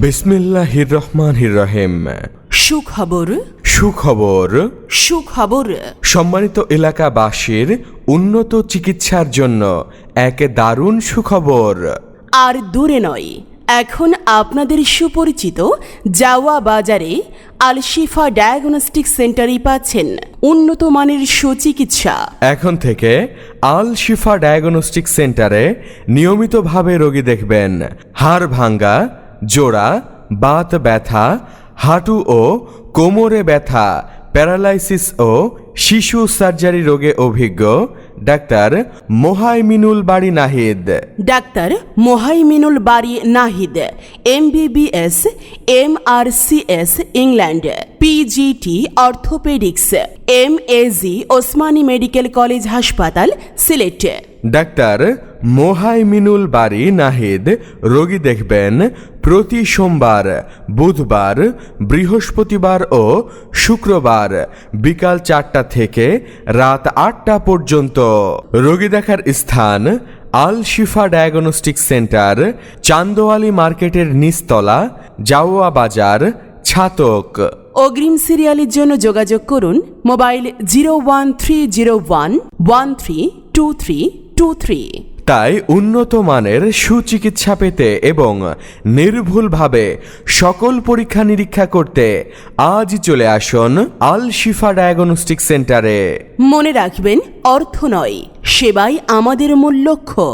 বিসমিল্লাহির রহমানির রহিম। সুখবর সুখবর। সুখবর। সম্মানিত এলাকাবাসীর উন্নত চিকিৎসার জন্য এক দারুণ সুখবর। আর দূরে নয়, এখন আপনাদের সুপরিচিত জাওয়া বাজারে আল শিফা ডায়াগনস্টিক সেন্টারেই পাচ্ছেন উন্নত মানের সুচিকিৎসা। এখন থেকে আল শিফা ডায়াগনস্টিক সেন্টারে নিয়মিতভাবে রোগী দেখবেন। হাড় ভাঙ্গা, জোড়া, বাত ব্যথা, হাঁটু ও কোমরে ব্যথা, প্যারালাইসিস ও শিশু সার্জারি রোগে অভিজ্ঞ ডাক্তার মোহাইমিনুল বাড়ি নাহিদ। ডাক্তার মোহাইমিনুল বাড়ি Nahid MBBS MRCS England, PGT orthopaedics, MAG Osmani medical college হাসপাতাল সিলেট। ডাক্তার মোহাইমিনুল বাড়ি নাহিদ রোগী দেখবেন প্রতি সোমবার, বুধবার, বৃহস্পতিবার ও শুক্রবার বিকাল 4টা থেকে রাত 8টা পর্যন্ত। রোগী দেখার স্থান আল শিফা ডায়াগনস্টিক সেন্টার, চান্দোয়ালি মার্কেটের নিচতলা, জাওয়া বাজার, ছাতক। অগ্রিম সিরিয়ালের জন্য যোগাযোগ করুন মোবাইল 01301132323। তাই উন্নত মানের সুচিকিৎসা পেতে এবং নির্ভুলভাবে সকল পরীক্ষা নিরীক্ষা করতে আজই চলে আসুন আল শিফা ডায়াগনস্টিক সেন্টারে। মনে রাখবেন, অর্থ নয়, সেবাই আমাদের মূল লক্ষ্য।